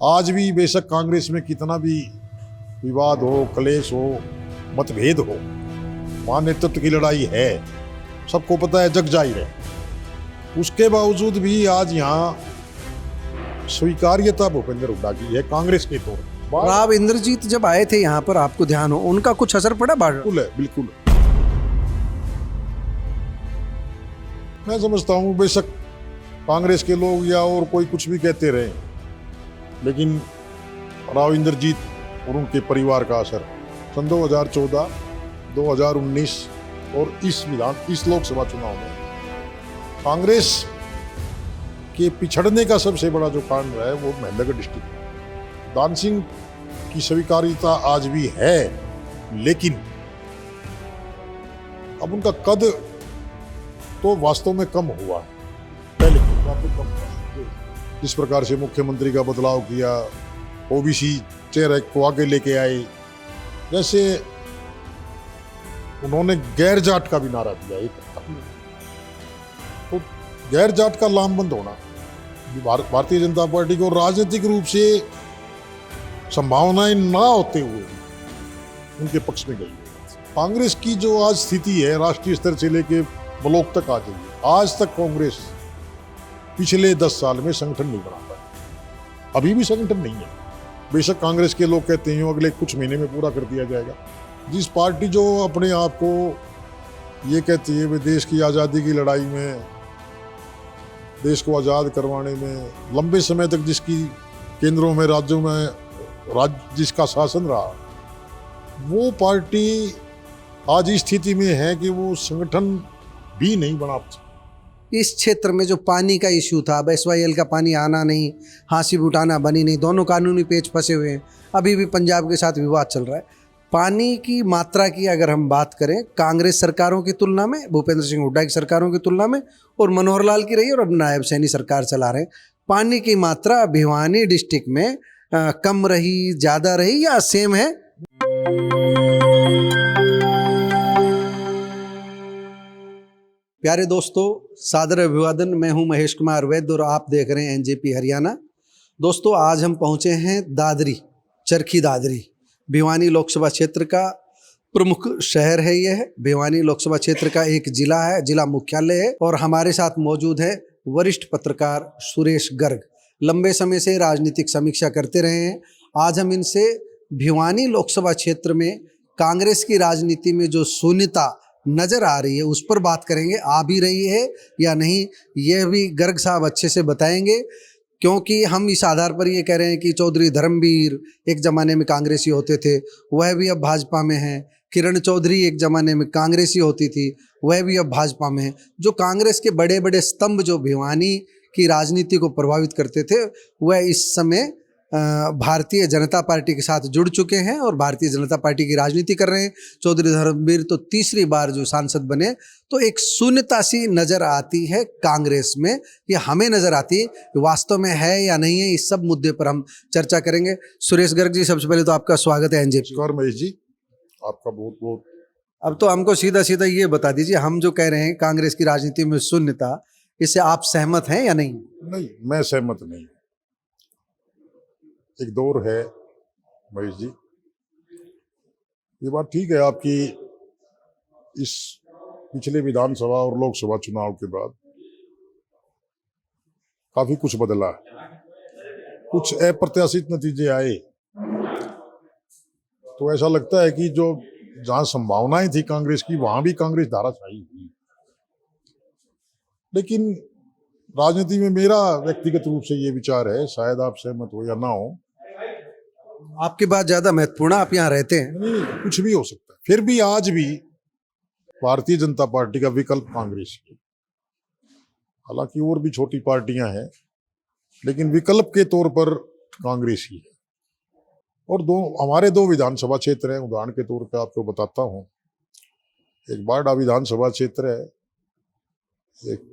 आज भी बेशक कांग्रेस में कितना भी विवाद हो, क्लेश हो, मतभेद हो, वहां नेतृत्व की लड़ाई है, सबको पता है, जग जाहिर है। उसके बावजूद भी आज यहाँ स्वीकार्यता भूपेंद्र हुड्डा की है कांग्रेस के तौर पर। राव इंद्रजीत जब आए थे यहाँ पर, आपको ध्यान हो, उनका कुछ असर पड़ा? बिल्कुल है, बिल्कुल। मैं समझता हूँ बेशक कांग्रेस के लोग या और कोई कुछ भी कहते रहे, लेकिन राव इंद्रजीत और उनके परिवार का असर सन 2014, 2019 और इस लोकसभा चुनाव में कांग्रेस के पिछड़ने का सबसे बड़ा जो कारण रहा है वो महेंद्रगढ़ डिस्ट्रिक्ट। दान सिंह की स्वीकार्यता आज भी है, लेकिन अब उनका कद तो वास्तव में कम हुआ है, पहले काफी कम था। जिस प्रकार से मुख्यमंत्री का बदलाव किया, ओबीसी चेहरे को आगे लेके आए, जैसे उन्होंने गैर जाट का भी नारा दिया एक, तो गैर जाट का लामबंद होना भारतीय जनता पार्टी को राजनीतिक रूप से संभावनाएं ना होते हुए उनके पक्ष में गई। कांग्रेस की जो आज स्थिति है, राष्ट्रीय स्तर से लेके ब्लॉक तक आ जाइए, आज तक कांग्रेस पिछले 10 साल में संगठन नहीं बना पाई, अभी भी संगठन नहीं है। बेशक कांग्रेस के लोग कहते हैं अगले कुछ महीने में पूरा कर दिया जाएगा। जिस पार्टी जो अपने आप को ये कहती है वे देश की आज़ादी की लड़ाई में, देश को आज़ाद करवाने में लंबे समय तक जिसकी केंद्रों में, राज्यों में जिसका शासन रहा, वो पार्टी आज इस स्थिति में है कि वो संगठन भी नहीं बना। इस क्षेत्र में जो पानी का इश्यू था, अब SYL का पानी आना नहीं, हासिब उठाना बनी नहीं, दोनों कानूनी पेच फंसे हुए हैं। अभी भी पंजाब के साथ विवाद चल रहा है। पानी की मात्रा की अगर हम बात करें, कांग्रेस सरकारों की तुलना में, भूपेंद्र सिंह हुड्डा की सरकारों की तुलना में, और मनोहर लाल की रही और अब नायब सैनी सरकार चला रहे हैं, पानी की मात्रा भिवानी डिस्ट्रिक्ट में कम रही, ज़्यादा रही या सेम है? प्यारे दोस्तों, सादर अभिवादन। मैं हूं महेश कुमार वैद्य और आप देख रहे हैं NJP हरियाणा। दोस्तों, आज हम पहुंचे हैं दादरी, चरखी दादरी, भिवानी लोकसभा क्षेत्र का प्रमुख शहर है। यह भिवानी लोकसभा क्षेत्र का एक जिला है, जिला मुख्यालय है। और हमारे साथ मौजूद है वरिष्ठ पत्रकार सुरेश गर्ग, लंबे समय से राजनीतिक समीक्षा करते रहे हैं। आज हम इनसे भिवानी लोकसभा क्षेत्र में कांग्रेस की राजनीति में जो शून्यता नजर आ रही है उस पर बात करेंगे। आ भी रही है या नहीं, यह भी गर्ग साहब अच्छे से बताएंगे, क्योंकि हम इस आधार पर ये कह रहे हैं कि चौधरी धर्मवीर एक ज़माने में कांग्रेसी होते थे, वह भी अब भाजपा में हैं। किरण चौधरी एक ज़माने में कांग्रेसी होती थी, वह भी अब भाजपा में है। जो कांग्रेस के बड़े बड़े स्तंभ जो भिवानी की राजनीति को प्रभावित करते थे, वह इस समय भारतीय जनता पार्टी के साथ जुड़ चुके हैं और भारतीय जनता पार्टी की राजनीति कर रहे हैं। चौधरी धर्मवीर तो तीसरी बार जो सांसद बने, तो एक शून्यता सी नजर आती है कांग्रेस में। ये हमें नजर आती है, वास्तव में है या नहीं है, इस सब मुद्दे पर हम चर्चा करेंगे। सुरेश गर्ग जी, सबसे पहले तो आपका स्वागत है NJP। नमस्कार महेश जी, आपका बहुत बहुत। अब तो हमको सीधा सीधा ये बता दीजिए, हम जो कह रहे हैं कांग्रेस की राजनीति में शून्यता, इससे आप सहमत हैं या नहीं? नहीं, मैं सहमत नहीं। एक दौर है महेश जी, ये बात ठीक है आपकी, इस पिछले विधानसभा और लोकसभा चुनाव के बाद काफी कुछ बदला, कुछ अप्रत्याशित नतीजे आए, तो ऐसा लगता है कि जो जहां संभावनाएं थी कांग्रेस की, वहां भी कांग्रेस धाराशायी हुई। लेकिन राजनीति में मेरा व्यक्तिगत रूप से ये विचार है, शायद आप सहमत हो या ना हो, आपकी बात ज्यादा महत्वपूर्ण, आप यहाँ रहते हैं। नहीं, कुछ भी हो सकता है। फिर भी आज भी भारतीय जनता पार्टी का विकल्प कांग्रेस है। हालांकि और भी छोटी पार्टियां हैं, लेकिन विकल्प के तौर पर कांग्रेस ही है। और हमारे दो विधानसभा क्षेत्र हैं, उदाहरण के तौर पर आपको बताता हूं। एक बारडा विधानसभा क्षेत्र है, एक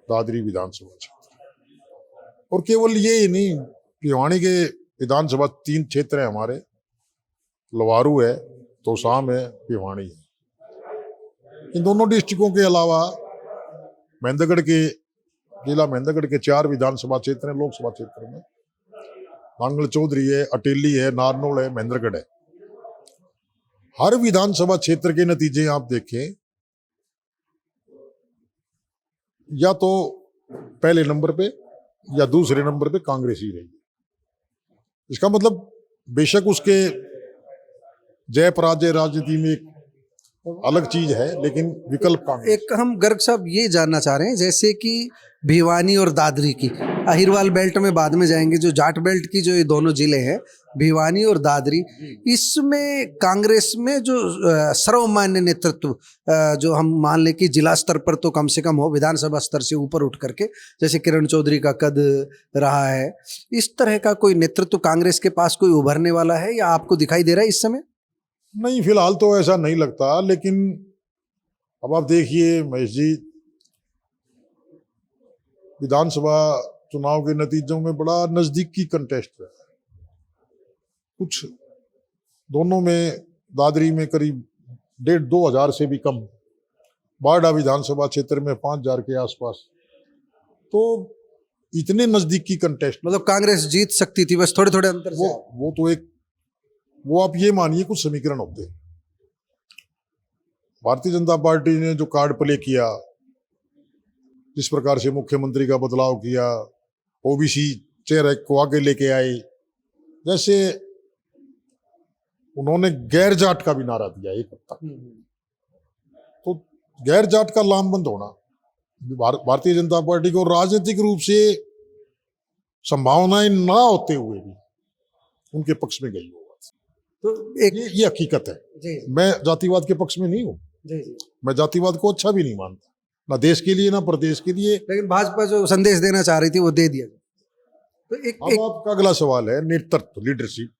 दादरी विधानसभा क्षेत्र। और केवल ये ही नहीं, भिवानी के विधानसभा 3 क्षेत्र है हमारे, लवारू है, तोसाम है, भिवानी है। इन दोनों डिस्ट्रिक्टों के अलावा महेंद्रगढ़ के जिला महेंद्रगढ़ के 4 विधानसभा क्षेत्र हैं लोकसभा क्षेत्र में, नांगल चौधरी है, अटेली है, नारनौल है, महेंद्रगढ़ है। हर विधानसभा क्षेत्र के नतीजे आप देखें, या तो पहले नंबर पे या दूसरे नंबर पे कांग्रेस ही रही। इसका मतलब बेशक उसके जय पराजय राजनीति में एक अलग चीज है, लेकिन विकल्प कांग्रेस। एक हम गर्ग साहब ये जानना चाह रहे हैं, जैसे कि भिवानी और दादरी की, अहिरवाल बेल्ट में बाद में जाएंगे, जो जाट बेल्ट की जो ये दोनों जिले हैं भिवानी और दादरी, इसमें कांग्रेस में जो सर्वमान्य नेतृत्व जो हम मान लें कि जिला स्तर पर तो कम से कम हो, विधानसभा स्तर से ऊपर उठ करके, जैसे किरण चौधरी का कद रहा है, इस तरह का कोई नेतृत्व कांग्रेस के पास कोई उभरने वाला है या आपको दिखाई दे रहा है इस समय? नहीं, फिलहाल तो ऐसा नहीं लगता। लेकिन अब आप देखिए महेश जी, विधानसभा चुनाव के नतीजों में बड़ा नजदीकी कंटेस्ट है। कुछ दोनों में, दादरी में करीब 1,500-2,000 से भी कम, बारडा विधानसभा क्षेत्र में 5,000 के आसपास, तो इतने नजदीकी कंटेस्ट। मतलब कांग्रेस जीत सकती थी बस थोड़े थोड़े अंतर से। वो तो एक, वो आप ये मानिए कुछ समीकरण होते हैं। भारतीय जनता पार्टी ने जो कार्ड प्ले किया, जिस प्रकार से मुख्यमंत्री का बदलाव किया, ओबीसी चेहरे को आगे लेके आए, जैसे उन्होंने गैर जाट का भी नारा दिया एक हद तक, तो गैर जाट का लामबंद होना भारतीय जनता पार्टी को राजनीतिक रूप से संभावनाएं ना होते हुए भी उनके पक्ष में गई होगा। तो एक ये हकीकत है। जी मैं जातिवाद के पक्ष में नहीं हूँ, जी, मैं जातिवाद को अच्छा भी नहीं मानता, ना देश के लिए ना प्रदेश के लिए। लेकिन भाजपा जो संदेश देना चाह रही थी वो दे दिया। तो अब आपका अगला सवाल है नेतृत्व, लीडरशिप।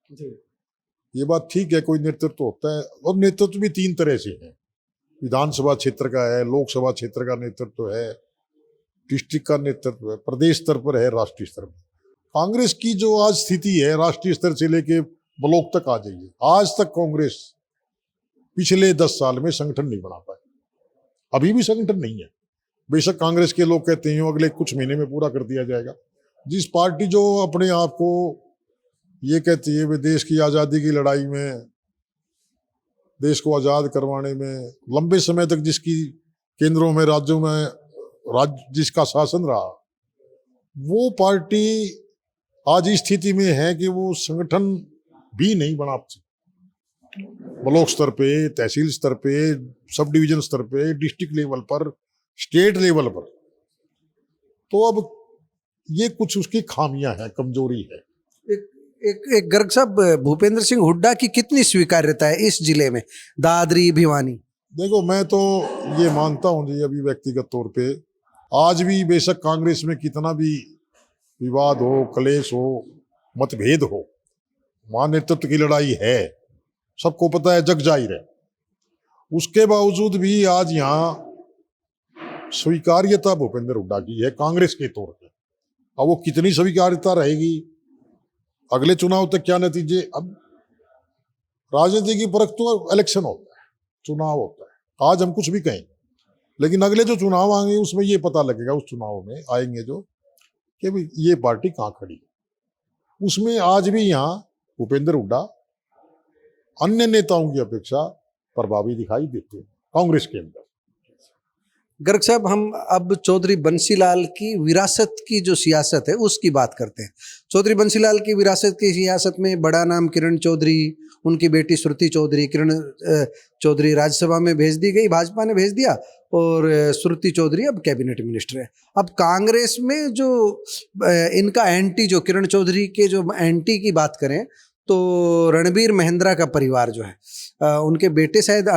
ये बात ठीक है, कोई नेतृत्व होता है, और नेतृत्व भी 3 तरह से है। विधानसभा क्षेत्र का है, लोकसभा क्षेत्र का नेतृत्व है, डिस्ट्रिक्ट का नेतृत्व है, प्रदेश स्तर पर है, राष्ट्रीय स्तर पर। कांग्रेस की जो आज स्थिति है, राष्ट्रीय स्तर से लेके ब्लॉक तक आ जाइए, आज तक कांग्रेस पिछले 10 साल में संगठन नहीं बना पाई, अभी भी संगठन नहीं है। बेशक कांग्रेस के लोग कहते हैं अगले कुछ महीने में पूरा कर दिया जाएगा। जिस पार्टी जो अपने आप को ये कहती है वे देश की आज़ादी की लड़ाई में, देश को आज़ाद करवाने में लंबे समय तक जिसकी केंद्रों में, राज्यों में जिसका शासन रहा, वो पार्टी आज इस स्थिति में है कि वो संगठन भी नहीं बना सकती। ब्लॉक स्तर पे, तहसील स्तर पे, सब डिवीजन स्तर पे, डिस्ट्रिक्ट लेवल पर, स्टेट लेवल पर, तो अब ये कुछ उसकी खामियां हैं, कमजोरी है। एक गर्ग साहब, भूपेंद्र सिंह हुड्डा की कितनी स्वीकार्यता है इस जिले में, दादरी भिवानी? देखो, मैं तो ये मानता हूं जी, अभी व्यक्तिगत तौर पे आज भी बेशक कांग्रेस में कितना भी विवाद हो, क्लेश हो, मतभेद हो, वहां नेतृत्व की लड़ाई है, सबको पता है, जग जाहिर है। उसके बावजूद भी आज यहाँ स्वीकार्यता भूपेंद्र हुड्डा की है कांग्रेस के तौर पे। अब वो कितनी स्वीकार्यता रहेगी, अगले चुनाव तक क्या नतीजे, अब राजनीति की परख तो इलेक्शन होता है, चुनाव होता है। आज हम कुछ भी कहें, लेकिन अगले जो चुनाव आएंगे उसमें ये पता लगेगा, उस चुनाव में आएंगे जो, कि भाई ये पार्टी कहाँ खड़ी है। उसमें आज भी यहाँ भूपेंद्र हुड्डा अन्य नेताओं की अपेक्षा प्रभावी दिखाई देते हैं कांग्रेस के अंदर। गर्ग साहब, हम अब चौधरी बंसीलाल की विरासत की जो सियासत है उसकी बात करते हैं। चौधरी बंसीलाल की विरासत की सियासत में बड़ा नाम किरण चौधरी, उनकी बेटी श्रुति चौधरी, किरण चौधरी राज्यसभा में भेज दी गई, भाजपा ने भेज दिया, और श्रुति चौधरी अब कैबिनेट मिनिस्टर है। अब कांग्रेस में जो इनका एंटी, जो किरण चौधरी के जो एंटी की बात करें तो रणबीर महिंद्रा का परिवार जो है, उनके बेटे शायद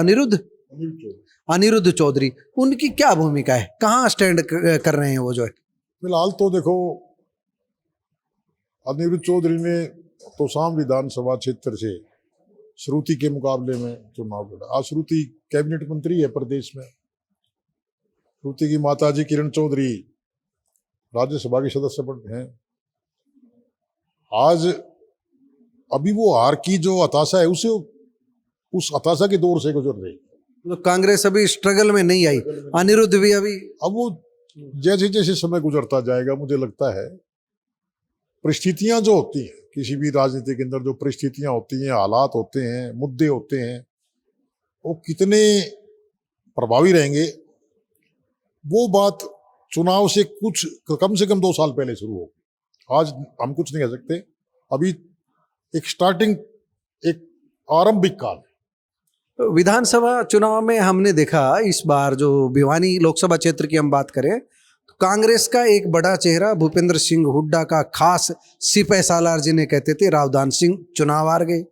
अनिरुद्ध चौधरी, उनकी क्या भूमिका है, कहाँ स्टैंड कर रहे हैं वो जो है? फिलहाल तो देखो, अनिरुद्ध चौधरी ने तोशाम विधानसभा क्षेत्र से श्रुति के मुकाबले में चुनाव लड़ा। आज श्रुति कैबिनेट मंत्री है प्रदेश में। श्रुति की माताजी किरण चौधरी राज्यसभा की सदस्य हैं। आज अभी वो हार की जो हताशा है, उसे, उस हताशा के दौर से गुजर रही है। तो कांग्रेस अभी स्ट्रगल में नहीं आई, अनिरुद्ध भी अभी, अब वो जैसे जैसे समय गुजरता जाएगा, मुझे लगता है परिस्थितियां जो होती हैं किसी भी राजनीति के अंदर, जो परिस्थितियां होती हैं, हालात होते हैं, मुद्दे होते हैं, वो कितने प्रभावी रहेंगे, वो बात चुनाव से कुछ कम से कम 2 साल पहले शुरू होगी। आज हम कुछ नहीं कह सकते, अभी एक स्टार्टिंग, एक आरंभिक काल है। विधानसभा चुनाव में हमने देखा इस बार जो भिवानी लोकसभा क्षेत्र की हम बात करें तो कांग्रेस का एक बड़ा चेहरा भूपेंद्र सिंह हुड्डा का खास सिपह सालार जिन्हें कहते थे रावदान सिंह चुनाव हार गए।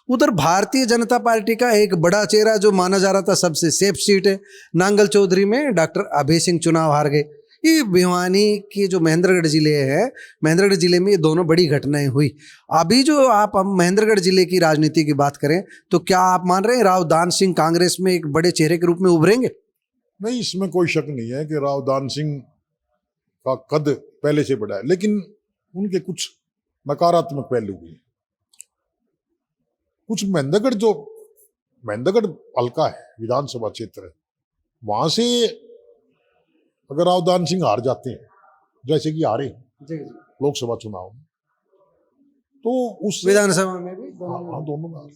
उधर भारतीय जनता पार्टी का एक बड़ा चेहरा जो माना जा रहा था सबसे सेफ सीट है नांगल चौधरी में डॉक्टर अभय सिंह चुनाव हार गए। ये भिवानी की जो महेंद्रगढ़ जिले है, महेंद्रगढ़ जिले में ये दोनों बड़ी घटनाएं हुई। अभी जो हम महेंद्रगढ़ जिले की राजनीति की बात करें तो क्या आप मान रहे हैं रावदान सिंह कांग्रेस में एक बड़े चेहरे के रूप में उभरेंगे? नहीं, इसमें कोई शक नहीं है कि रावदान सिंह का कद पहले से बड़ा है, लेकिन उनके कुछ नकारात्मक पहलू भी हैं। कुछ महेंद्रगढ़ हल्का है, विधानसभा क्षेत्र है, वहां से अगर रावदान सिंह हार जाते हैं, जैसे कि हारे लोकसभा चुनाव में, तो उस विधानसभा में भी दोनों में,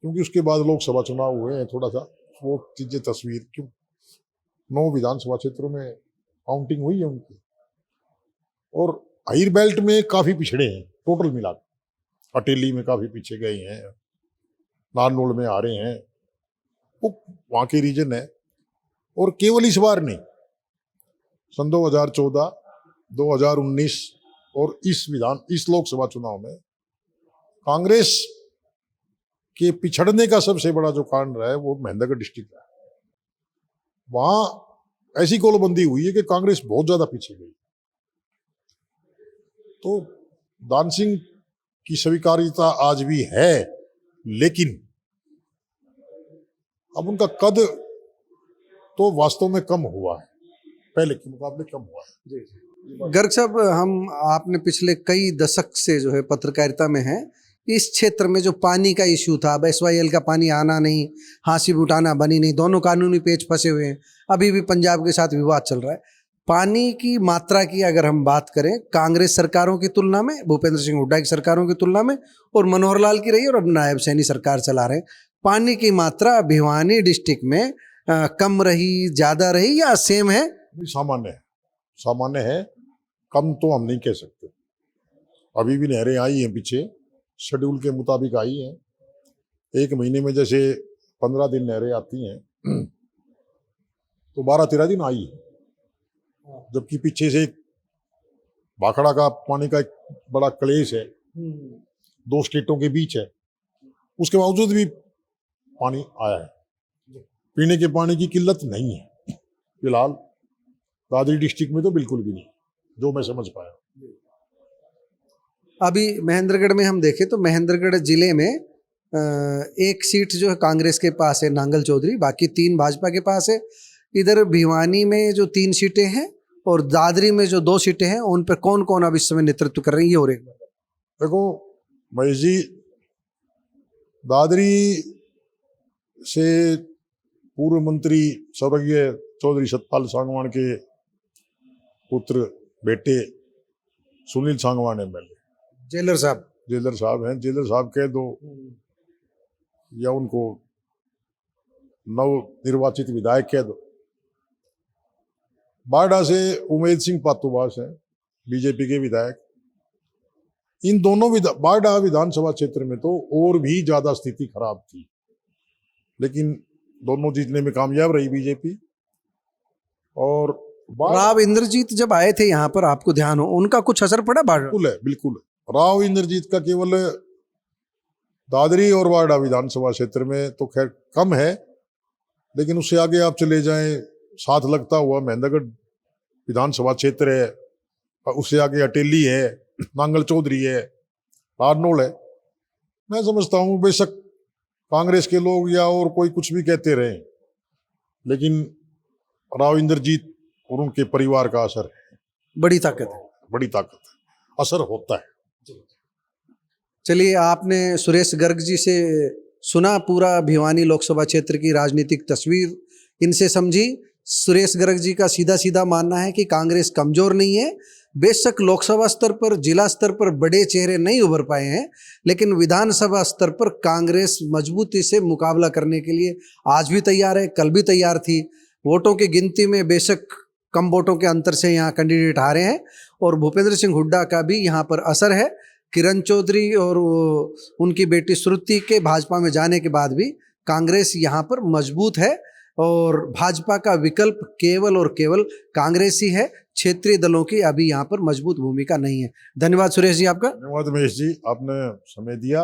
क्योंकि उसके बाद लोकसभा चुनाव हुए हैं, थोड़ा सा वो चीजें तस्वीर क्यों 9 विधानसभा क्षेत्रों में काउंटिंग हुई है उनकी, और हायर बेल्ट में काफी पिछड़े हैं टोटल मिला, अटेली में काफी पीछे गए हैं, नारनौल में आ रहे हैं, वो वहां के रीजन है। और केवल इस बार नहीं, सन 2014, 2019 और इस लोकसभा चुनाव में कांग्रेस के पिछड़ने का सबसे बड़ा जो कारण रहा है वो महेंद्रगढ़ डिस्ट्रिक्ट है। वहां ऐसी गोलबंदी हुई है कि कांग्रेस बहुत ज्यादा पीछे गई। तो दान सिंह की स्वीकार्यता आज भी है, लेकिन अब उनका कद तो वास्तव में कम हुआ है, पहले के मुकाबले कम हुआ है। गर्ग साहब, आपने पिछले कई दशक से जो है पत्रकारिता में है, इस क्षेत्र में जो पानी का इश्यू था, अब SYL का पानी आना नहीं, हासिब उठाना बनी नहीं, दोनों कानूनी पेच फंसे हुए हैं, अभी भी पंजाब के साथ विवाद चल रहा है। पानी की मात्रा की अगर हम बात करें कांग्रेस सरकारों की तुलना में, भूपेंद्र सिंह हुड्डा की सरकारों की तुलना में, और मनोहर लाल की रही और अब नायब सैनी सरकार चला रहे, पानी की मात्रा भिवानी डिस्ट्रिक्ट में कम रही, ज्यादा रही या सेम है? सामान्य है, कम तो हम नहीं कह सकते। अभी भी नहरें आई हैं, पीछे शेड्यूल के मुताबिक आई हैं। 1 महीने में जैसे 15 दिन नहरें आती हैं, तो 12-13 दिन आई है, जबकि पीछे से भाखड़ा का पानी का एक बड़ा क्लेश है, 2 स्टेटों के बीच है, उसके बावजूद भी पानी आया है। पीने के पानी की किल्लत नहीं है फिलहाल दादरी डिस्ट्रिक्ट में, तो बिल्कुल भी नहीं, जो मैं समझ पाया। अभी महेंद्रगढ़ में हम देखें तो महेंद्रगढ़ जिले में एक सीट जो है कांग्रेस के पास है नांगल चौधरी, बाकी 3 भाजपा के पास है। इधर भिवानी में जो 3 सीटें हैं और दादरी में जो 2 सीटें हैं, उन पर कौन कौन अब इस समय नेतृत्व कर रही है? और एक बार देखो महेश जी, दादरी से पूर्व मंत्री स्वर्गीय चौधरी सतपाल सांगवान के पुत्र बेटे सुनील सांगवान MLA, जेलर साहब हैं, जेलर साहब कह दो या उनको नव निर्वाचित विधायक कह दो। बारडा से उमेद सिंह पातुबास हैं, बीजेपी के विधायक। इन दोनों बारडा विधानसभा क्षेत्र में तो और भी ज्यादा स्थिति खराब थी, लेकिन दोनों जीतने में कामयाब रही बीजेपी। और राव इंद्रजीत जब आए थे यहाँ पर, आपको ध्यान हो, उनका कुछ असर पड़ा? बिल्कुल है। राव इंद्रजीत का केवल दादरी और वार्डा विधानसभा क्षेत्र में तो खैर कम है, लेकिन उससे आगे आप चले जाएं, साथ लगता हुआ महेंद्रगढ़ विधानसभा क्षेत्र है, उससे आगे अटेली है, नांगल चौधरी है, नारनौल है। मैं समझता हूँ बेशक कांग्रेस के लोग या और कोई कुछ भी कहते रहे, लेकिन राव इंद्रजीत और उनके परिवार का असर है, बड़ी ताकत है, असर होता है। चलिए, आपने सुरेश गर्ग जी से सुना पूरा भिवानी लोकसभा क्षेत्र की राजनीतिक तस्वीर, इनसे समझी। सुरेश गर्ग जी का सीधा सीधा मानना है कि कांग्रेस कमजोर नहीं है, बेशक लोकसभा स्तर पर, जिला स्तर पर बड़े चेहरे नहीं उभर पाए हैं, लेकिन विधानसभा स्तर पर कांग्रेस मजबूती से मुकाबला करने के लिए आज भी तैयार है, कल भी तैयार थी। वोटों की गिनती में बेशक कम वोटों के अंतर से यहाँ कैंडिडेट हारे हैं और भूपेंद्र सिंह हुड्डा का भी यहाँ पर असर है। किरण चौधरी और उनकी बेटी श्रुति के भाजपा में जाने के बाद भी कांग्रेस यहाँ पर मजबूत है और भाजपा का विकल्प केवल और केवल कांग्रेस ही है। क्षेत्रीय दलों की अभी यहाँ पर मजबूत भूमिका नहीं है। धन्यवाद सुरेश जी आपका। धन्यवाद महेश जी, आपने समय दिया।